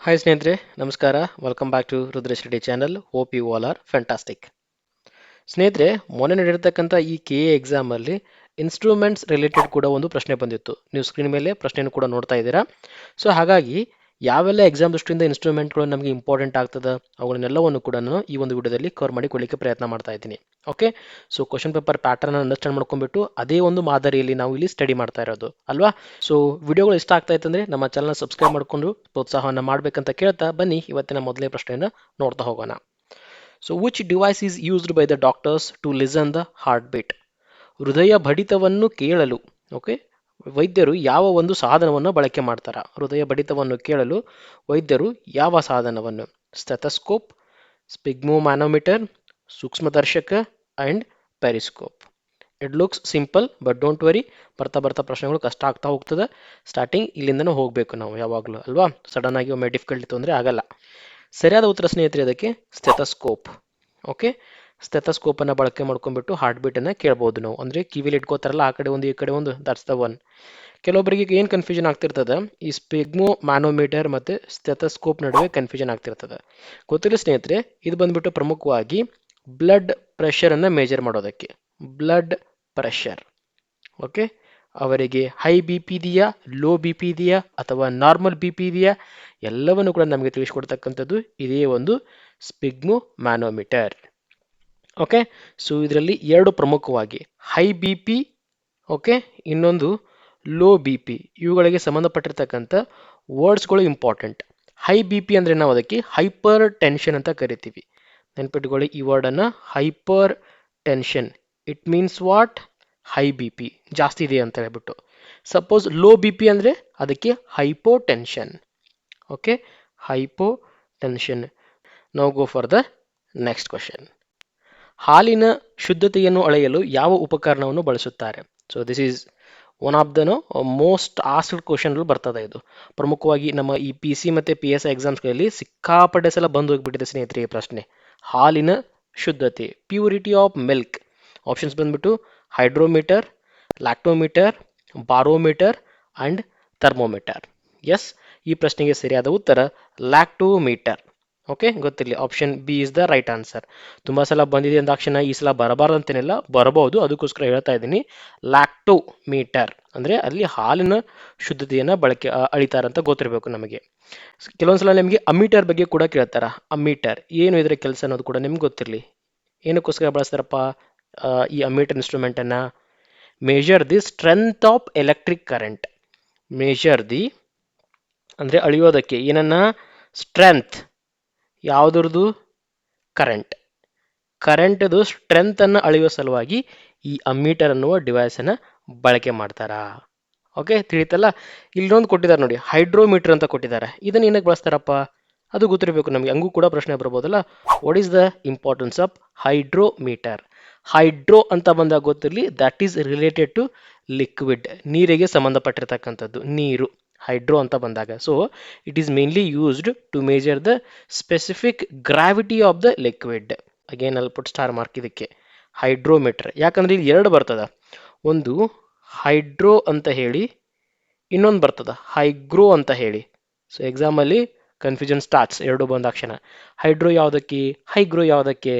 Hi ಸ್ನೇಹಿತರೆ, ನಮಸ್ಕಾರ. Welcome back to Rudresh Reddy channel. Hope you all are fantastic. ಸ್ನೇಹಿತರೆ, ಮೊನ್ನೆ ನಡೆದಿರ್ತಕ್ಕಂಥ ಈ KA ಎಕ್ಸಾಮಲ್ಲಿ ಇನ್ಸ್ಟ್ರೂಮೆಂಟ್ಸ್ ರಿಲೇಟೆಡ್ ಕೂಡ ಒಂದು ಪ್ರಶ್ನೆ ಬಂದಿತ್ತು. ನೀವು ಸ್ಕ್ರೀನ್ ಮೇಲೆ ಪ್ರಶ್ನೆಯನ್ನು ಕೂಡ ನೋಡ್ತಾ ಇದ್ದೀರಾ. ಸೊ ಹಾಗಾಗಿ ಯಾವೆಲ್ಲ ಎಕ್ಸಾಮ್ ದೃಷ್ಟಿಯಿಂದ ಇನ್ಸ್ಟ್ರೂಮೆಂಟ್ಗಳು ನಮಗೆ ಇಂಪಾರ್ಟೆಂಟ್ ಆಗ್ತದೆ, ಅವುಗಳನ್ನೆಲ್ಲವನ್ನು ಕೂಡ ನಾನು ಈ ಒಂದು ವಿಡಿಯೋದಲ್ಲಿ ಕವರ್ ಮಾಡಿ ಕೊಡಲಿಕ್ಕೆ ಪ್ರಯತ್ನ ಮಾಡ್ತಾ ಇದ್ದೀನಿ. Okay, so question paper pattern understand ಮಾಡ್ಕೊಂಡ್ಬಿಟ್ಟು ಅದೇ ಒಂದು ಮಾದರಿಯಲ್ಲಿ ನಾವು ಇಲ್ಲಿ ಸ್ಟಡಿ ಮಾಡ್ತಾ ಇರೋದು ಅಲ್ವಾ. ಸೊ ವಿಡಿಯೋಗಳು ಇಷ್ಟ ಆಗ್ತಾ ಇತ್ತಂದ್ರೆ ನಮ್ಮ ಚಾನಲ್ ಸಬ್ಸ್ಕ್ರೈಬ್ ಮಾಡಿಕೊಂಡು ಪ್ರೋತ್ಸಾಹವನ್ನು ಮಾಡಬೇಕಂತ ಕೇಳ್ತಾ ಬನ್ನಿ ಇವತ್ತಿನ ಮೊದಲನೇ ಪ್ರಶ್ನೆಯನ್ನು ನೋಡ್ತಾ ಹೋಗೋಣ. So which device is used by the doctors to listen the heart beat? ಹೃದಯ ಬಡಿತವನ್ನು ಕೇಳಲು ಓಕೆ ವೈದ್ಯರು ಯಾವ ಒಂದು ಸಾಧನವನ್ನು ಬಳಕೆ ಮಾಡ್ತಾರ? ಹೃದಯ ಬಡಿತವನ್ನು ಕೇಳಲು ವೈದ್ಯರು ಯಾವ ಸಾಧನವನ್ನು? ಸ್ಟೆಥಸ್ಕೋಪ್, ಸ್ಪಿಗ್ಮೋಮ್ಯಾನೋಮೀಟರ್, ಸೂಕ್ಷ್ಮದರ್ಶಕ and periscope. It looks simple but don't worry, ಬರ್ತಾ ಬರ್ತಾ ಪ್ರಶ್ನೆಗಳು ಕಷ್ಟ ಆಗ್ತಾ ಹೋಗ್ತದೆ. ಸ್ಟಾರ್ಟಿಂಗ್ ಇಲ್ಲಿಂದನೂ ಹೋಗಬೇಕು ನಾವು ಯಾವಾಗಲೂ ಅಲ್ವಾ. ಸಡನ್ ಆಗಿ ಒಮ್ಮೆ ಡಿಫಿಕಲ್ಟಿ ತೊಂದರೆ ಆಗಲ್ಲ. ಸರಿಯಾದ ಉತ್ತರ ಸ್ನೇಹಿತರೆ ಅದಕ್ಕೆ ಸ್ಟೆಥಸ್ಕೋಪ್. ಓಕೆ, ಸ್ಟೆಥಸ್ಕೋಪ್ ಅನ್ನ ಬಳಕೆ ಮಾಡ್ಕೊಂಡ್ಬಿಟ್ಟು ಹಾರ್ಟ್ ಬೀಟ್ ಅನ್ನ ಕೇಳಬಹುದು ನಾವು. ಅಂದ್ರೆ ಕಿವಿಲಿ ಇಟ್ಕೋತಾರಲ್ಲ, ಆ ಕಡೆ ಒಂದು ಈ ಕಡೆ ಒಂದು, ದಟ್ಸ್ ದ ಒನ್. ಕೆಲವೊಬ್ಬರಿಗೆ ಏನು ಕನ್ಫ್ಯೂಷನ್ ಆಗ್ತಿರ್ತದೆ, ಈ ಸ್ಪಿಗ್ಮೋ ಮ್ಯಾನೋಮೀಟರ್ ಮತ್ತೆ ಸ್ಟೆಥಸ್ಕೋಪ್ ನಡುವೆ ಕನ್ಫ್ಯೂಷನ್ ಆಗ್ತಿರ್ತದೆ. ಗೊತ್ತಿಲ್ಲ ಸ್ನೇಹಿತರೆ, ಇದು ಬಂದ್ಬಿಟ್ಟು ಪ್ರಮುಖವಾಗಿ ಬ್ಲಡ್ ಪ್ರೆಷರ್ ಅನ್ನ ಮೇಜರ್ ಮಾಡೋದಕ್ಕೆ. Blood pressure. ಓಕೆ, ಅವರಿಗೆ ಹೈ ಬಿ ಪಿ ಇದೆಯಾ, ಲೋ ಬಿ ಪಿ ಇದೆಯಾ ಅಥವಾ ನಾರ್ಮಲ್ ಬಿ ಪಿ ಇದೆಯಾ, ಎಲ್ಲವನ್ನು ಕೂಡ ನಮಗೆ ತಿಳಿಸ್ಕೊಡ್ತಕ್ಕಂಥದ್ದು ಇದೇ ಒಂದು ಸ್ಪಿಗ್ಮೋ ಮ್ಯಾನೋಮೀಟರ್. ಓಕೆ, ಸೊ ಇದರಲ್ಲಿ ಎರಡು ಪ್ರಮುಖವಾಗಿ ಹೈ ಬಿ ಪಿ, ಓಕೆ, ಇನ್ನೊಂದು ಲೋ ಬಿ ಪಿ, ಇವುಗಳಿಗೆ ಸಂಬಂಧಪಟ್ಟಿರ್ತಕ್ಕಂಥ ವರ್ಡ್ಸ್ಗಳು ಇಂಪಾರ್ಟೆಂಟ್. ಹೈ ಬಿ ಪಿ ಅಂದರೆ ನಾವು ಅದಕ್ಕೆ ಹೈಪರ್ ಟೆನ್ಷನ್ ಅಂತ ಕರಿತೀವಿ. ನೆನ್ಪಿಟ್ಕೊಳ್ಳಿ ಈ ವರ್ಡನ್ನು, hypertension. It means what? High B P ಜಾಸ್ತಿ ಇದೆ ಅಂತ ಹೇಳ್ಬಿಟ್ಟು. ಸಪೋಸ್ ಲೋ ಬಿ ಪಿ ಅಂದರೆ ಅದಕ್ಕೆ hypo tension. Okay, hypo tension. Now go for the next question. ಹಾಲಿನ ಶುದ್ಧತೆಯನ್ನು ಅಳೆಯಲು ಯಾವ ಉಪಕರಣವನ್ನು ಬಳಸುತ್ತಾರೆ? So this is one of the most asked question ಬರ್ತದೆ ಇದು. ಪ್ರಮುಖವಾಗಿ ನಮ್ಮ ಈ PC ಮತ್ತು PSI ಎಕ್ಸಾಮ್ಸ್ಗಳಲ್ಲಿ ಸಿಕ್ಕಾಪಟ್ಟೆ ಸಲ ಬಂದು ಹೋಗ್ಬಿಟ್ಟಿದೆ ಸ್ನೇಹಿತರೆ ಈ ಪ್ರಶ್ನೆ. ಹಾಲಿನ ಶುದ್ಧತೆ, ಪ್ಯೂರಿಟಿ ಆಫ್ ಮಿಲ್ಕ್. ಆಪ್ಷನ್ಸ್ ಬಂದ್ಬಿಟ್ಟು hydrometer, lactometer, barometer and thermometer. Yes, ಈ ಪ್ರಶ್ನೆಗೆ ಸರಿಯಾದ ಉತ್ತರ ಲ್ಯಾಕ್ಟೋಮೀಟರ್. ಓಕೆ, ಗೊತ್ತಿರಲಿ, option B is the right answer. ತುಂಬ ಸಲ ಬಂದಿದೆ ಅಂದಾಕ್ಷಣ ಈ ಸಲ ಬರಬಾರ್ದು ಅಂತೇನಿಲ್ಲ, ಬರಬಹುದು, ಅದಕ್ಕೋಸ್ಕರ ಹೇಳ್ತಾ ಇದ್ದೀನಿ. ಲ್ಯಾಕ್ಟೋಮೀಟರ್ ಅಂದರೆ ಅಲ್ಲಿ ಹಾಲಿನ ಶುದ್ಧತೆಯನ್ನು ಬಳಕೆ ಅಳಿತಾರಂತ ಗೊತ್ತಿರಬೇಕು ನಮಗೆ. ಕೆಲವೊಂದ್ಸಲ ನಿಮಗೆ ಅಮೀಟರ್ ಬಗ್ಗೆ ಕೂಡ ಕೇಳ್ತಾರ. ಅಮೀಟರ್ ಏನು, ಇದರ ಕೆಲಸ ಅನ್ನೋದು ಕೂಡ ನಿಮ್ಗೆ ಗೊತ್ತಿರಲಿ. ಏನಕ್ಕೋಸ್ಕರ ಬಳಸ್ತಾರಪ್ಪ ಈ ಅಮೀಟರ್ ಇನ್ಸ್ಟ್ರೂಮೆಂಟನ್ನು? Measure the strength of electric current. Measure the ಅಂದರೆ ಅಳಿಯೋದಕ್ಕೆ ಏನನ್ನ? ಸ್ಟ್ರೆಂತ್. ಯಾವುದ್ರದ್ದು? ಕರೆಂಟ್. ಕರೆಂಟ್ದು ಸ್ಟ್ರೆಂತ್ ಅನ್ನು ಅಳೆಯುವ ಸಲುವಾಗಿ ಈ ಅಮ್ಮೀಟರ್ ಅನ್ನುವ ಡಿವೈಸ್ ಅನ್ನ ಬಳಕೆ ಮಾಡ್ತಾರಾ? ಓಕೆ, ತಿಳಿತಲ್ಲ. ಇಲ್ಲೊಂದು ಕೊಟ್ಟಿದ್ದಾರೆ ನೋಡಿ, ಹೈಡ್ರೋಮೀಟರ್ ಅಂತ ಕೊಟ್ಟಿದ್ದಾರೆ. ಇದನ್ನ ಏನಕ್ಕೆ ಬಳಸ್ತಾರಪ್ಪ? ಅದು ಗೊತ್ತಿರಬೇಕು ನಮಗೆ, ಹಂಗೂ ಕೂಡ ಪ್ರಶ್ನೆ ಬರ್ಬೋದಲ್ಲ. What is the importance of hydrometer? Hydro ಅಂತ ಬಂದಾಗ ಗೊತ್ತಿರಲಿ, that is related to liquid, ನೀರಿಗೆ ಸಂಬಂಧಪಟ್ಟಿರ್ತಕ್ಕಂಥದ್ದು, ನೀರು. ಹೈಡ್ರೋ ಅಂತ ಬಂದಾಗ, so it is mainly used to measure the specific gravity of the liquid. Again ಅಲ್ಲಿ ಪುಟ್ ಸ್ಟಾರ್ ಮಾರ್ಕ್ ಇದಕ್ಕೆ ಹೈಡ್ರೋಮೀಟರ್. ಯಾಕಂದ್ರೆ ಇಲ್ಲಿ ಎರಡು ಬರ್ತದ, ಒಂದು ಹೈಡ್ರೋ ಅಂತ ಹೇಳಿ, ಇನ್ನೊಂದು ಬರ್ತದ ಹೈಗ್ರೋ ಅಂತ ಹೇಳಿ. ಸೊ ಎಕ್ಸಾಮಲ್ಲಿ ಕನ್ಫ್ಯೂಷನ್ ಸ್ಟಾರ್ಟ್ಸ್ ಎರಡು ಬಂದಾಕ್ಷಣ. ಹೈಡ್ರೋ ಯಾವುದಕ್ಕೆ, ಹೈಗ್ರೋ ಯಾವುದಕ್ಕೆ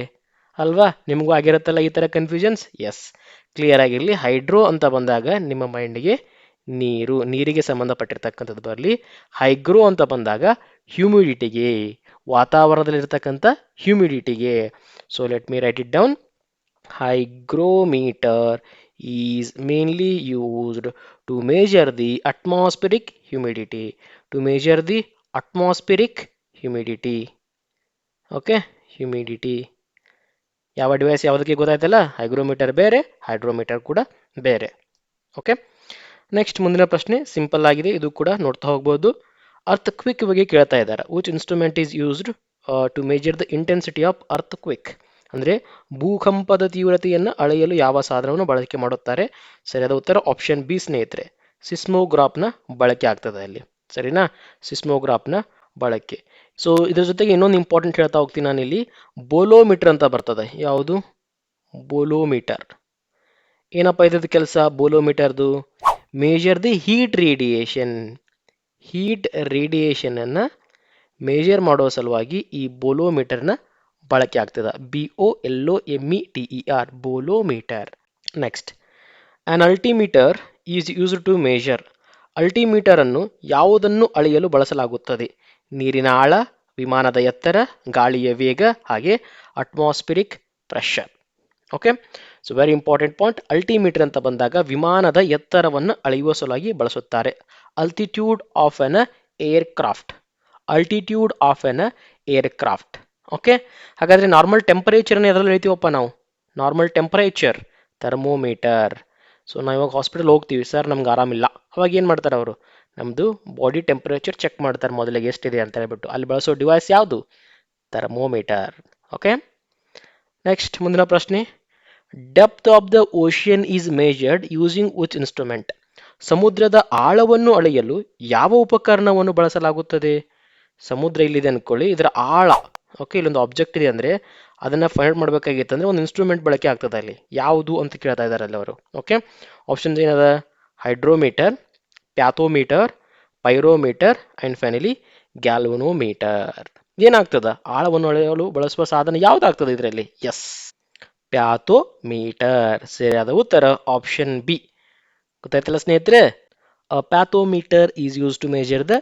ಅಲ್ವಾ? ನಿಮಗೂ ಆಗಿರುತ್ತಲ್ಲ ಈ ಥರ ಕನ್ಫ್ಯೂಷನ್ಸ್. ಎಸ್, ಕ್ಲಿಯರ್ ಆಗಿರಲಿ. ಹೈಡ್ರೋ ಅಂತ ಬಂದಾಗ ನಿಮ್ಮ ಮೈಂಡ್ಗೆ ನೀರು, ನೀರಿಗೆ ಸಂಬಂಧಪಟ್ಟಿರ್ತಕ್ಕಂಥದ್ದು ಬರಲಿ. ಹೈಗ್ರೋ ಅಂತ ಬಂದಾಗ ಹ್ಯೂಮಿಡಿಟಿಗೆ, ವಾತಾವರಣದಲ್ಲಿರ್ತಕ್ಕಂಥ ಹ್ಯೂಮಿಡಿಟಿಗೆ. So let me write it down. Hygrometer is mainly used to measure the atmospheric humidity. To measure the atmospheric humidity. Okay, humidity. ಯಾವ ಡಿವೈಸ್ ಯಾವುದಕ್ಕೆ ಗೊತ್ತಾಯ್ತಲ್ಲ? ಹೈಗ್ರೋಮೀಟರ್ ಬೇರೆ, ಹೈಡ್ರೋಮೀಟರ್ ಕೂಡ ಬೇರೆ. ಓಕೆ, ನೆಕ್ಸ್ಟ್ ಮುಂದಿನ ಪ್ರಶ್ನೆ ಸಿಂಪಲ್ ಆಗಿದೆ, ಇದು ಕೂಡ ನೋಡ್ತಾ ಹೋಗ್ಬೋದು. ಅರ್ತ್ ಕ್ವಿಕ್ ಬಗ್ಗೆ ಕೇಳ್ತಾ ಇದ್ದಾರೆ. Which instrument is used to measure the intensity of earthquake? ಅಂದರೆ ಭೂಕಂಪದ ತೀವ್ರತೆಯನ್ನು ಅಳೆಯಲು ಯಾವ ಸಾಧನವನ್ನು ಬಳಕೆ ಮಾಡುತ್ತಾರೆ? ಸರಿಯಾದ ಉತ್ತರ ಆಪ್ಷನ್ ಬಿ ಸ್ನೇಹಿತರೆ, ಸಿಸ್ಮೋಗ್ರಾಫ್ನ ಬಳಕೆ ಆಗ್ತದೆ ಅಲ್ಲಿ. ಸರಿನಾ? ಸಿಸ್ಮೋಗ್ರಾಫ್ನ ಬಳಕೆ. ಸೊ ಇದ್ರ ಜೊತೆಗೆ ಇನ್ನೊಂದು ಇಂಪಾರ್ಟೆಂಟ್ ಹೇಳ್ತಾ ಹೋಗ್ತೀನಿ ನಾನು ಇಲ್ಲಿ. ಬೋಲೋಮೀಟರ್ ಅಂತ ಬರ್ತದೆ. ಯಾವುದು? ಬೋಲೋಮೀಟರ್. ಏನಪ್ಪ ಇದ್ರದ್ದು ಕೆಲಸ ಬೋಲೋಮೀಟರ್ದು? Measure the heat radiation. Heat radiation ಅನ್ನು ಮೇಜರ್ ಮಾಡೋ ಸಲುವಾಗಿ ಈ ಬೋಲೋಮೀಟರ್ನ ಬಳಕೆ ಆಗ್ತದೆ. BOLOMETER bolometer. Next, an altimeter is used to measure. Altimeter ಅನ್ನು ಯಾವುದನ್ನು ಅಳೆಯಲು ಬಳಸಲಾಗುತ್ತದೆ? ನೀರಿನ ಆಳ, ವಿಮಾನದ ಎತ್ತರ, ಗಾಳಿಯ ವೇಗ, ಹಾಗೆ atmospheric pressure. Okay, so very important point. Altimeter ಅಂತ ಬಂದಾಗ ವಿಮಾನದ ಎತ್ತರವನ್ನು ಅಳೆಯುವ ಸಲುವಾಗಿ ಬಳಸುತ್ತಾರೆ. Altitude of N aircraft. Altitude of N aircraft. Okay, ಹಾಗಾದ್ರೆ ನಾರ್ಮಲ್ ಟೆಂಪರೇಚರ್ನ ಎದ್ರಲ್ಲಿ ಹೇಳ್ತೀವಪ್ಪ ನಾವು? Normal temperature thermometer. ಸೊ ನಾವು ಇವಾಗ ಹಾಸ್ಪಿಟಲ್ ಹೋಗ್ತೀವಿ, ಸರ್ ನಮ್ಗೆ ಆರಾಮಿಲ್ಲ, ಅವಾಗ ಏನು ಮಾಡ್ತಾರೆ ಅವರು? ನಮ್ಮದು ಬಾಡಿ ಟೆಂಪರೇಚರ್ ಚೆಕ್ ಮಾಡ್ತಾರೆ ಮೊದಲಿಗೆ ಎಷ್ಟಿದೆ ಅಂತ ಹೇಳ್ಬಿಟ್ಟು. ಅಲ್ಲಿ ಬಳಸೋ ಡಿವೈಸ್ ಯಾವುದು? ಥರ್ಮೋಮೀಟರ್. ಓಕೆ, ನೆಕ್ಸ್ಟ್ ಮುಂದಿನ ಪ್ರಶ್ನೆ. Depth of the ocean is measured using which instrument. ಸಮುದ್ರದ ಆಳವನ್ನು ಅಳೆಯಲು ಯಾವ ಉಪಕರಣವನ್ನು ಬಳಸಲಾಗುತ್ತದೆ? ಸಮುದ್ರ ಇಲ್ಲಿದೆ ಅನ್ಕೊಳ್ಳಿ, ಇದರ ಆಳ, ಓಕೆ, ಇಲ್ಲೊಂದು ಆಬ್ಜೆಕ್ಟ್ ಇದೆ ಅಂದರೆ ಅದನ್ನು ಫೈಂಡ್ ಮಾಡಬೇಕಾಗಿತ್ತು ಅಂದರೆ ಒಂದು ಇನ್ಸ್ಟ್ರೂಮೆಂಟ್ ಬಳಕೆ ಆಗ್ತದೆ. ಅಲ್ಲಿ ಯಾವುದು ಅಂತ ಕೇಳ್ತಾ ಇದ್ದಾರೆ ಅಲ್ಲಿ ಅವರು. ಓಕೆ, ಆಪ್ಷನ್ಸ್ ಏನದ? Hydrometer, fathometer, pyrometer and finally galvanometer. ಏನಾಗ್ತದ? ಆಳವನ್ನು ಅಳೆಯಲು ಬಳಸುವ ಸಾಧನ ಯಾವುದಾಗ್ತದೆ ಇದರಲ್ಲಿ? Yes, fathometer. ಸರಿಯಾದ ಉತ್ತರ ಆಪ್ಷನ್ ಬಿ. ಗೊತ್ತಾಯ್ತಲ್ಲ ಸ್ನೇಹಿತರೆ? Fathometer is use to measure the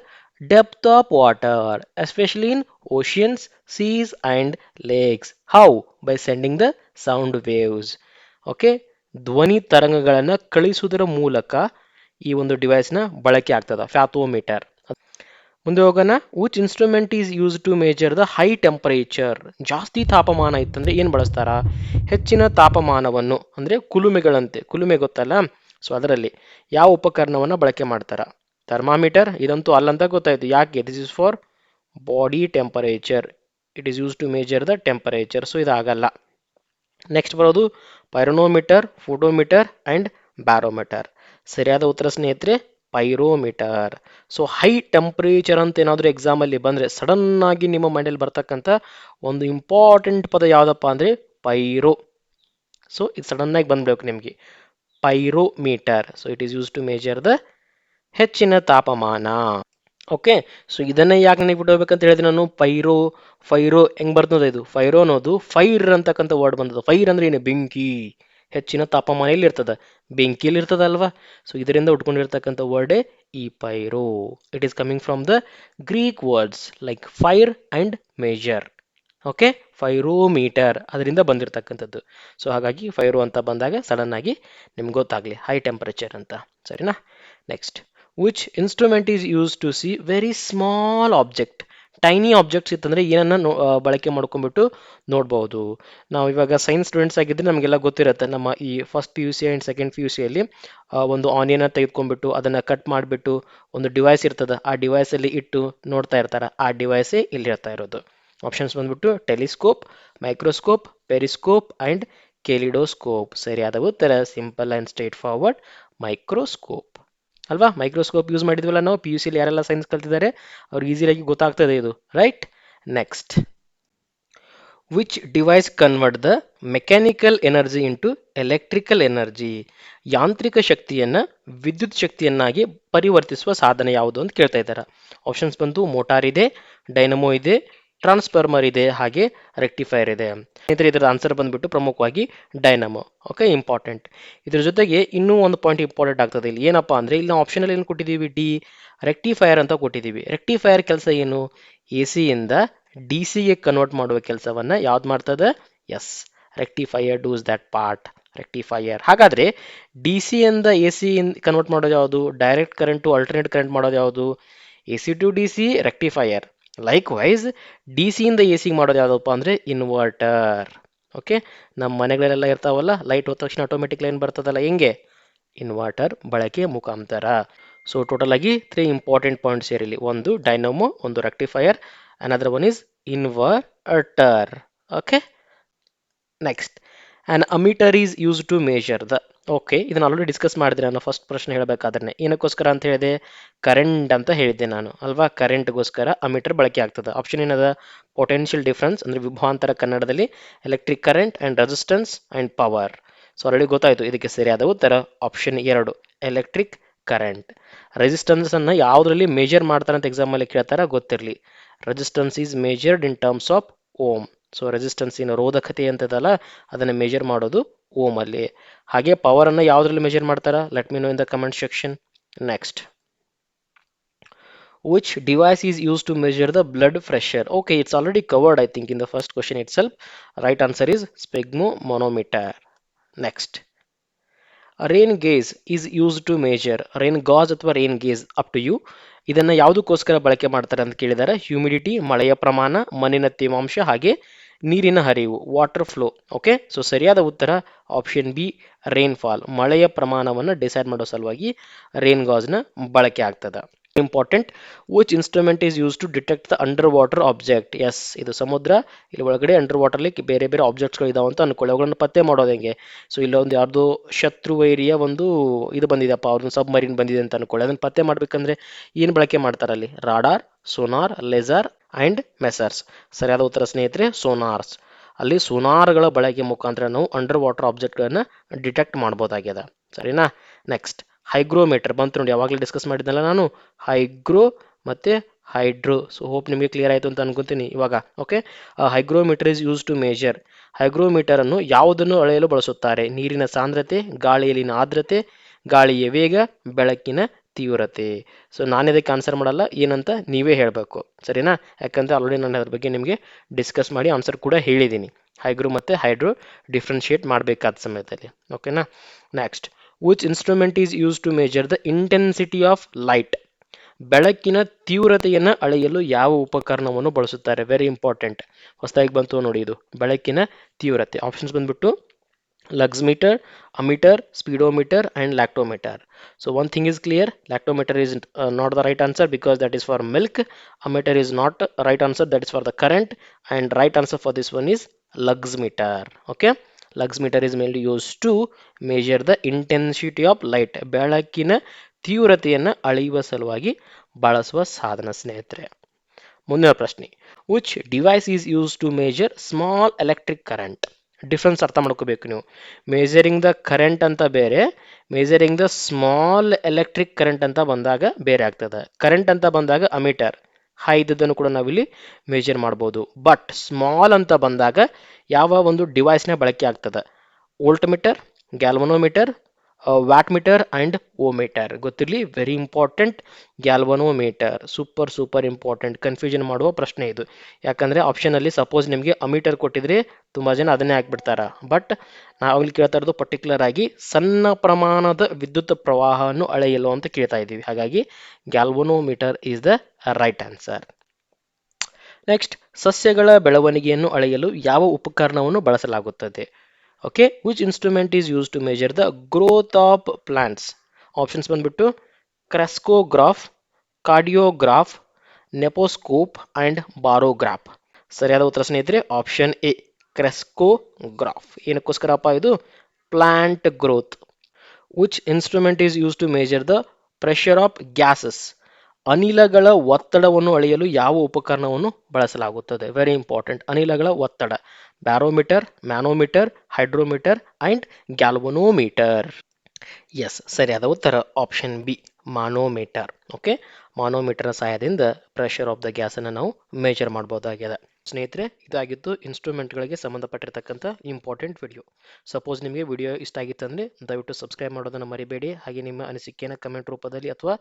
depth of water, especially in oceans, seas and lakes. How? By sending the sound waves. Okay, ಧ್ವನಿ ತರಂಗಗಳನ್ನು ಕಳಿಸುವುದರ ಮೂಲಕ ಈ ಒಂದು ಡಿವೈಸ್ನ ಬಳಕೆ ಆಗ್ತದೆ, ಫ್ಯಾಥೋಮೀಟರ್. ಮುಂದೆ ಹೋಗೋಣ. Which instrument is use to measure the high temperature. ಜಾಸ್ತಿ ತಾಪಮಾನ ಇತ್ತಂದ್ರೆ ಏನು ಬಳಸ್ತಾರ? ಹೆಚ್ಚಿನ ತಾಪಮಾನವನ್ನು ಅಂದರೆ ಕುಲುಮೆಗಳಂತೆ, ಕುಲುಮೆ ಗೊತ್ತಲ್ಲ, ಸೊ ಅದರಲ್ಲಿ ಯಾವ ಉಪಕರಣವನ್ನು ಬಳಕೆ ಮಾಡ್ತಾರ? ಥರ್ಮಾಮೀಟರ್ ಇದಂತೂ ಅಲ್ಲಂತ ಗೊತ್ತಾಯ್ತು. ಯಾಕೆ? This is for body temperature. It is use to measure the temperature, so ಇದಾಗಲ್ಲ. ನೆಕ್ಸ್ಟ್ ಬರೋದು ಪೈರೋನೋಮೀಟರ್, ಫೋಟೋಮೀಟರ್ ಆ್ಯಂಡ್ ಬ್ಯಾರೋಮೀಟರ್. ಸರಿಯಾದ ಉತ್ತರ ಸ್ನೇಹಿತರೆ ಪೈರೋಮೀಟರ್. ಸೊ ಹೈ ಟೆಂಪರೇಚರ್ ಅಂತ ಏನಾದರೂ ಎಕ್ಸಾಮಲ್ಲಿ ಬಂದರೆ ಸಡನ್ ಆಗಿ ನಿಮ್ಮ ಮೈಂಡಲ್ಲಿ ಬರ್ತಕ್ಕಂಥ ಒಂದು ಇಂಪಾರ್ಟೆಂಟ್ ಪದ ಯಾವುದಪ್ಪ ಅಂದರೆ ಪೈರೋ. ಸೊ ಇದು ಸಡನ್ ಆಗಿ ಬಂದ್ಬೇಕು ನಿಮಗೆ, pyrometer. So it is use to measure the ಹೆಚ್ಚಿನ ತಾಪಮಾನ. ಓಕೆ, ಸೊ ಇದನ್ನೇ ಯಾಕೆ ನೆನಪಿಡಬೇಕಂತ ಹೇಳಿದ್ರೆ ನಾನು ಪೈರೋ ಫೈರೋ ಹೆಂಗ್ ಬರ್ತದೆ? ಇದು ಫೈರೋ ಅನ್ನೋದು ಫೈರ್ ಅಂತಕ್ಕಂಥ ವರ್ಡ್ ಬಂದದ್ದು. ಫೈರ್ ಅಂದ್ರೆ ಏನು? ಬೆಂಕಿ. ಹೆಚ್ಚಿನ ತಾಪಮಾನ ಎಲ್ಲಿರ್ತದೆ? ಬೆಂಕಿಯಲ್ಲಿ ಇರ್ತದಲ್ವಾ? ಸೊ ಇದರಿಂದ ಉಟ್ಕೊಂಡಿರ್ತಕ್ಕಂಥ ವರ್ಡೇ ಈ pyro. It is coming from the Greek words like fire and measure. Okay, pyrometer ಅದರಿಂದ ಬಂದಿರತಕ್ಕಂಥದ್ದು. ಸೊ ಹಾಗಾಗಿ ಫೈರೋ ಅಂತ ಬಂದಾಗ ಸಡನ್ ಆಗಿ ನಿಮ್ಗೆ ಗೊತ್ತಾಗಲಿ ಹೈ ಟೆಂಪರೇಚರ್ ಅಂತ. ಸರಿನಾ? Next, which instrument is use to see very small object. Tiny objects ಇತ್ತಂದರೆ ಏನನ್ನ ಬಳಕೆ ಮಾಡ್ಕೊಂಡ್ಬಿಟ್ಟು ನೋಡ್ಬೋದು. ನಾವು ಇವಾಗ ಸೈನ್ಸ್ ಸ್ಟೂಡೆಂಟ್ಸ್ ಆಗಿದ್ದರೆ ನಮಗೆಲ್ಲ ಗೊತ್ತಿರುತ್ತೆ. ನಮ್ಮ ಈ first P U C and second P U ಸಿಯಲ್ಲಿ ಒಂದು ಆನಿಯನ್ನ ತೆಗೆದುಕೊಂಡ್ಬಿಟ್ಟು ಅದನ್ನು ಕಟ್ ಮಾಡಿಬಿಟ್ಟು ಒಂದು ಡಿವೈಸ್ ಇರ್ತದೆ, ಆ ಡಿವೈಸಲ್ಲಿ ಇಟ್ಟು ನೋಡ್ತಾ ಇರ್ತಾರೆ. ಆ ಡಿವೈಸೇ ಇಲ್ಲಿರ್ತಾ ಇರೋದು. ಆಪ್ಷನ್ಸ್ ಬಂದ್ಬಿಟ್ಟು telescope, microscope, periscope and kaleidoscope. ಸರಿಯಾದ ಉತ್ತರ simple and straight forward microscope ಅಲ್ವಾ? ಮೈಕ್ರೋಸ್ಕೋಪ್ ಯೂಸ್ ಮಾಡಿದ್ವಲ್ಲ ನಾವು ಪಿ ಯು ಸಿಲಿ. ಯಾರೆಲ್ಲ ಸೈನ್ಸ್ ಕಲ್ತಿದ್ದಾರೆ ಅವ್ರಿಗೆ ಈಸಿಯಾಗಿ ಗೊತ್ತಾಗ್ತದೆ ಇದು, right? Next, which device convert the mechanical energy into electrical energy. ಯಾಂತ್ರಿಕ ಶಕ್ತಿಯನ್ನು ವಿದ್ಯುತ್ ಶಕ್ತಿಯನ್ನಾಗಿ ಪರಿವರ್ತಿಸುವ ಸಾಧನ ಯಾವುದು ಅಂತ ಕೇಳ್ತಾ ಇದ್ದಾರೆ. ಆಪ್ಷನ್ಸ್ ಬಂದು ಮೋಟಾರ್ ಇದೆ, ಡೈನಮೋ ಇದೆ, ಟ್ರಾನ್ಸ್ಫಾರ್ಮರ್ ಇದೆ, ಹಾಗೆ ರೆಕ್ಟಿಫೈರ್ ಇದೆ. ಸ್ನೇಹಿತರೆ ಇದರ ಆನ್ಸರ್ ಬಂದ್ಬಿಟ್ಟು ಪ್ರಮುಖವಾಗಿ ಡೈನಮೋ. Okay, important. ಇದ್ರ ಜೊತೆಗೆ ಇನ್ನೂ ಒಂದು ಪಾಯಿಂಟ್ ಇಂಪಾರ್ಟೆಂಟ್ ಆಗ್ತದೆ ಇಲ್ಲಿ. ಏನಪ್ಪ ಅಂದರೆ ಇಲ್ಲಿ ನಾವು ಆಪ್ಷನಲ್ಲಿ ಏನು ಕೊಟ್ಟಿದ್ದೀವಿ? ಡಿ, ರೆಕ್ಟಿಫೈರ್ ಅಂತ ಕೊಟ್ಟಿದ್ದೀವಿ. ರೆಕ್ಟಿಫೈರ್ ಕೆಲಸ ಏನು? ಎ ಸಿಯಿಂದ ಡಿ ಸಿಗೆ ಕನ್ವರ್ಟ್ ಮಾಡುವ ಕೆಲಸವನ್ನು ಯಾವ್ದು ಮಾಡ್ತದೆ? Yes, rectifier does that part. Rectifier. ಹಾಗಾದರೆ ಡಿ ಸಿಯಿಂದ ಎ ಸಿ ಕನ್ವರ್ಟ್ ಮಾಡೋದು ಯಾವುದು? Direct current to alternate current ಮಾಡೋದು ಯಾವುದು? A C to D C, rectifier. Likewise D ಸಿಯಿಂದ ಎ ಸಿಗೆ ಮಾಡೋದು ಯಾವುದಪ್ಪ ಅಂದರೆ ಇನ್ವರ್ಟರ್. ಓಕೆ, ನಮ್ಮ ಮನೆಗಳೆಲ್ಲ ಇರ್ತಾವಲ್ಲ, ಲೈಟ್ ಹೋದ ತಕ್ಷಣ ಆಟೋಮೆಟಿಕ್ ಲೈನ್ ಬರ್ತದಲ್ಲ, ಹೆಂಗೆ? ಇನ್ವರ್ಟರ್ ಬಳಕೆ ಮುಖಾಂತರ. ಸೊ ಟೋಟಲ್ ಆಗಿ 3 ಇಂಪಾರ್ಟೆಂಟ್ ಪಾಯಿಂಟ್ಸ್ ಸೇರಿಲಿ. ಒಂದು ಡೈನಮೋ, ಒಂದು rectifier, another one is inverter. Okay, next, an ammeter is used to measure the. Okay, ಇದನ್ನ ಆಲ್ರೆಡಿ ಡಿಸ್ಕಸ್ ಮಾಡಿದ್ರೆ ನಾನು ಫಸ್ಟ್ ಪ್ರಶ್ನೆ ಹೇಳಬೇಕಾದ್ರೆ ಏನಕ್ಕೋಸ್ಕರ ಅಂತ ಹೇಳಿದೆ? ಕರೆಂಟ್ ಅಂತ ಹೇಳಿದ್ದೆ ನಾನು ಅಲ್ವಾ? ಕರೆಂಟ್ಗೋಸ್ಕರ ಅಮೀಟರ್ ಬಳಕೆ ಆಗ್ತದೆ. ಆಪ್ಷನ್ ಏನದ? ಪೊಟೆನ್ಷಿಯಲ್ ಡಿಫ್ರೆನ್ಸ್ ಅಂದರೆ ವಿಭವಾಂತರ ಕನ್ನಡದಲ್ಲಿ, electric current and resistance and power. So already ಗೊತ್ತಾಯಿತು. ಇದಕ್ಕೆ ಸರಿಯಾದ ಉತ್ತರ ಆಪ್ಷನ್ 2, ಎಲೆಕ್ಟ್ರಿಕ್ ಕರೆಂಟ್. ರೆಸಿಸ್ಟೆನ್ಸ್ ಅನ್ನು ಯಾವುದರಲ್ಲಿ ಮೇಜರ್ ಮಾಡ್ತಾರೆ ಅಂತ ಎಕ್ಸಾಮಲ್ಲಿ ಕೇಳ್ತಾರೆ, ಗೊತ್ತಿರಲಿ. Resistance is measured in terms of ohm. So ರೆಸಿಸ್ಟೆನ್ಸಿನ ರೋಧಕತೆ ಅಂತದಲ್ಲ ಅದನ್ನು ಮೆಜರ್ ಮಾಡೋದು ಓಮ್ ಅಲ್ಲಿ. ಹಾಗೆ ಪವರ್ ಅನ್ನು ಯಾವುದ್ರಲ್ಲಿ ಮೆಜರ್ ಮಾಡ್ತಾರ? Let me no in the comment section. Next, which device is used to measure the blood pressure? Okay, it's already covered I think in the first question itself. Right answer is sphygmomanometer. Next, a rain gauge is used to measure. Rain gauge ಅಥವಾ rain gauge up to you. ಇದನ್ನ ಯಾವುದಕ್ಕೋಸ್ಕರ ಬಳಕೆ ಮಾಡ್ತಾರೆ ಅಂತ ಕೇಳಿದ್ದಾರೆ. Humidity, ಮಳೆಯ ಪ್ರಮಾಣ, ಮಣ್ಣಿನ ತೇವಾಂಶ, ಹಾಗೆ ನೀರಿನ ಹರಿವು, ವಾಟರ್ ಫ್ಲೋ. ಓಕೆ, ಸೊ ಸರಿಯಾದ ಉತ್ತರ ಆಪ್ಷನ್ ಬಿ, ರೈನ್ಫಾಲ್. ಮಳೆಯ ಪ್ರಮಾಣವನ್ನು ಡಿಸೈಡ್ ಮಾಡೋ ಸಲುವಾಗಿ ರೈನ್ ಗಾಜ್ನ ಬಳಕೆ ಆಗ್ತದೆ. Important, which instrument is use to detect the underwater object? Yes, ಇದು ಸಮುದ್ರ. ಇಲ್ಲಿ ಒಳಗಡೆ ಅಂಡರ್ ವಾಟರ್ಲಿ ಬೇರೆ ಬೇರೆ ಆಬ್ಜೆಕ್ಟ್ಸ್ಗಳು ಇದಾವೆ ಅಂತ ಅನ್ಕೊಳ್ಳಿ. ಅವುಗಳನ್ನ ಪತ್ತೆ ಮಾಡೋದು ಹೆಂಗೆ? ಸೊ ಇಲ್ಲೊಂದು ಯಾರ್ದು ಶತ್ರುವೈರಿಯ ಒಂದು ಇದು ಬಂದಿದೆಪ್ಪ, ಅವ್ರದ್ದು ಸಬ್ಮರೀನ್ ಬಂದಿದೆ ಅಂತ ಅನ್ಕೊಳ್ಳಿ. ಅದನ್ನ ಪತ್ತೆ ಮಾಡ್ಬೇಕಂದ್ರೆ ಏನು ಬಳಕೆ ಮಾಡ್ತಾರಲ್ಲಿ? Radar, sonar, laser and masers. ಸರಿಯಾದ ಉತ್ತರ ಸ್ನೇಹಿತರೆ ಸೋನಾರ್ಸ್. ಅಲ್ಲಿ ಸೋನಾರ್ಗಳ ಬಳಕೆ ಮುಖಾಂತರ ನಾವು ಅಂಡರ್ ವಾಟರ್ ಆಬ್ಜೆಕ್ಟ್ಗಳನ್ನ ಡಿಟೆಕ್ಟ್ ಮಾಡ್ಬೋದಾಗ್ಯದ. ಸರಿನಾ? ನೆಕ್ಸ್ಟ್, ಹೈಗ್ರೋಮೀಟರ್ ಬಂತು ನೋಡಿ, ಯಾವಾಗಲೇ ಡಿಸ್ಕಸ್ ಮಾಡಿದ್ನಲ್ಲ ನಾನು, ಹೈಗ್ರೋ ಮತ್ತೆ ಹೈಡ್ರೋ. ಸೊ ಹೋಪ್ ನಿಮಗೆ ಕ್ಲಿಯರ್ ಆಯಿತು ಅಂತ ಅನ್ಕೊಂತೀನಿ ಇವಾಗ. Okay, hygrometer is use to measure. Hygrometer ಅನ್ನು ಯಾವುದನ್ನು ಅಳೆಯಲು ಬಳಸುತ್ತಾರೆ? ನೀರಿನ ಸಾಂದ್ರತೆ, ಗಾಳಿಯಲ್ಲಿನ ಆರ್ದ್ರತೆ, ಗಾಳಿಯ ವೇಗ, ಬೆಳಕಿನ ತೀವ್ರತೆ. ಸೊ ನಾನು ಇದಕ್ಕೆ ಆನ್ಸರ್ ಮಾಡಲ್ಲ, ಏನಂತ ನೀವೇ ಹೇಳಬೇಕು. ಸರಿನಾ? ಯಾಕಂದ್ರೆ ಆಲ್ರೆಡಿ ನಾನು ಅದ್ರ ಬಗ್ಗೆ ನಿಮಗೆ ಡಿಸ್ಕಸ್ ಮಾಡಿ ಆನ್ಸರ್ ಕೂಡ ಹೇಳಿದ್ದೀನಿ. ಹೈಗ್ರೋ ಮತ್ತು ಹೈಡ್ರೋ ಡಿಫ್ರೆನ್ಶಿಯೇಟ್ ಮಾಡಬೇಕಾದ ಸಮಯದಲ್ಲಿ. ಓಕೆನಾ? Next, which instrument is use to measure the intensity of light? ಬೆಳಕಿನ ತೀವ್ರತೆಯನ್ನು ಅಳೆಯಲು ಯಾವ ಉಪಕರಣವನ್ನು ಬಳಸುತ್ತಾರೆ? ವೆರಿ ಇಂಪಾರ್ಟೆಂಟ್, ಹೊಸದಾಗಿ ಬಂತು ನೋಡಿ ಇದು, ಬೆಳಕಿನ ತೀವ್ರತೆ. ಆಪ್ಷನ್ಸ್ ಬಂದ್ಬಿಟ್ಟು luxmeter, ammeter, speedometer and lactometer. So one thing is clear, lactometer is not the right answer because that is for milk. Ammeter is not right answer, that is for the current, and right answer for this one is luxmeter. Okay, luxmeter is mainly used to measure the intensity of light. ಬೆಳಕಿನ ತೀವ್ರತೆಯನ್ನು ಅಳೆಯುವ ಸಲುವಾಗಿ ಬಳಸುವ ಸಾಧನ ಸ್ನೇಹಿತರೆ. ಮುಂದಿನ ಪ್ರಶ್ನೆ, which device is used to measure small electric current? Difference ಅರ್ಥ ಮಾಡ್ಕೋಬೇಕು ನೀವು. ಮೇಜರಿಂಗ್ ದ ಕರೆಂಟ್ ಅಂತ ಬೇರೆ, measuring the small electric current ಅಂತ ಬಂದಾಗ ಬೇರೆ ಆಗ್ತದೆ. ಕರೆಂಟ್ ಅಂತ ಬಂದಾಗ ಅಮೀಟರ್, ಹೈ ಇದ್ದದನ್ನು ಕೂಡ ನಾವಿಲ್ಲಿ ಮೇಜರ್ ಮಾಡ್ಬೋದು. ಬಟ್ ಸ್ಮಾಲ್ ಅಂತ ಬಂದಾಗ ಯಾವ ಒಂದು ಡಿವೈಸ್ನ ಬಳಕೆ ಆಗ್ತದೆ? Voltmeter, galvanometer, watt meter and ohmmeter. ಗೊತ್ತಿರಲಿ, very important. Galvanometer super important. Confusion ಮಾಡುವ ಪ್ರಶ್ನೆ ಇದು. ಯಾಕಂದರೆ ಆಪ್ಷನಲ್ಲಿ ಸಪೋಸ್ ನಿಮಗೆ ಅಮೀಟರ್ ಕೊಟ್ಟಿದ್ರೆ ತುಂಬ ಜನ ಅದನ್ನೇ ಹಾಕ್ಬಿಡ್ತಾರ. ಬಟ್ ನಾವಾಗಲಿ ಕೇಳ್ತಾ ಇರೋದು ಪರ್ಟಿಕ್ಯುಲರ್ ಆಗಿ ಸಣ್ಣ ಪ್ರಮಾಣದ ವಿದ್ಯುತ್ ಪ್ರವಾಹವನ್ನು ಅಳೆಯಲು ಅಂತ ಕೇಳ್ತಾ ಇದ್ದೀವಿ. ಹಾಗಾಗಿ galvanometer is the right answer. Next, ಸಸ್ಯಗಳ ಬೆಳವಣಿಗೆಯನ್ನು ಅಳೆಯಲು ಯಾವ ಉಪಕರಣವನ್ನು ಬಳಸಲಾಗುತ್ತದೆ? Okay, which instrument is use to measure the growth of plants? Options ಬಂದ್ಬಿಟ್ಟು ಕ್ರೆಸ್ಕೋಗ್ರಾಫ್, ಕಾರ್ಡಿಯೋಗ್ರಾಫ್, ನೆಪೋಸ್ಕೋಪ್ ಅಂಡ್ ಬಾರೋಗ್ರಾಫ್. ಸರಿಯಾದ ಉತ್ತರ ಸ್ನೇಹಿತರೆ ಆಪ್ಷನ್ ಎ, ಕ್ರೆಸ್ಕೋಗ್ರಾಫ್. ಏನಕ್ಕೋಸ್ಕರಪ್ಪ ಇದು? Plant growth. Which instrument is use to measure the pressure of gases? ಅನಿಲಗಳ ಒತ್ತಡವನ್ನು ಅಳೆಯಲು ಯಾವ ಉಪಕರಣವನ್ನು ಬಳಸಲಾಗುತ್ತದೆ? ವೆರಿ ಇಂಪಾರ್ಟೆಂಟ್, ಅನಿಲಗಳ ಒತ್ತಡ. Barometer, manometer, hydrometer and galvanometer. Yes, ಸರಿಯಾದ ಉತ್ತರ option B, manometer. Okay, manometer ಸಹಾಯದಿಂದ ಪ್ರೆಷರ್ ಆಫ್ ದ ಗ್ಯಾಸನ್ನು ನಾವು ಮೆಜರ್ ಮಾಡ್ಬೋದಾಗಿದೆ. ಸ್ನೇಹಿತರೆ, ಇದಾಗಿತ್ತು ಇನ್ಸ್ಟ್ರೂಮೆಂಟ್ಗಳಿಗೆ ಸಂಬಂಧಪಟ್ಟಿರ್ತಕ್ಕಂಥ ಇಂಪಾರ್ಟೆಂಟ್ ವಿಡಿಯೋ. ಸಪೋಸ್ ನಿಮಗೆ ವಿಡಿಯೋ ಇಷ್ಟ ಆಗಿತ್ತಂದರೆ ದಯವಿಟ್ಟು ಸಬ್ಸ್ಕ್ರೈಬ್ ಮಾಡೋದನ್ನು ಮರಿಬೇಡಿ. ಹಾಗೆ ನಿಮ್ಮ ಅನಿಸಿಕೆಯನ್ನು ಕಮೆಂಟ್ ರೂಪದಲ್ಲಿ ಅಥವಾ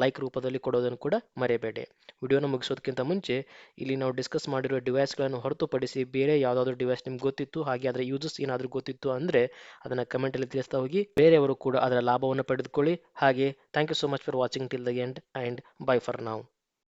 ಲೈಕ್ ರೂಪದಲ್ಲಿ ಕೊಡೋದನ್ನು ಕೂಡ ಮರಿಬೇಡಿ. ವಿಡಿಯೋನ ಮುಗಿಸೋದಕ್ಕಿಂತ ಮುಂಚೆ ಇಲ್ಲಿ ನಾವು ಡಿಸ್ಕಸ್ ಮಾಡಿರೋ ಡಿವೈಸ್ಗಳನ್ನು ಹೊರತುಪಡಿಸಿ ಬೇರೆ ಯಾವುದಾದ್ರೂ ಡಿವೈಸ್ ನಿಮ್ಗೆ ಗೊತ್ತಿತ್ತು, ಹಾಗೆ ಅದರ ಯೂಸಸ್ ಏನಾದರೂ ಗೊತ್ತಿತ್ತು ಅಂದರೆ ಅದನ್ನು ಕಮೆಂಟಲ್ಲಿ ತಿಳಿಸ್ತಾ ಹೋಗಿ. ಬೇರೆಯವರು ಕೂಡ ಅದರ ಲಾಭವನ್ನು ಪಡೆದುಕೊಳ್ಳಿ. ಹಾಗೆ thank you so much for watching till the end and bye for now.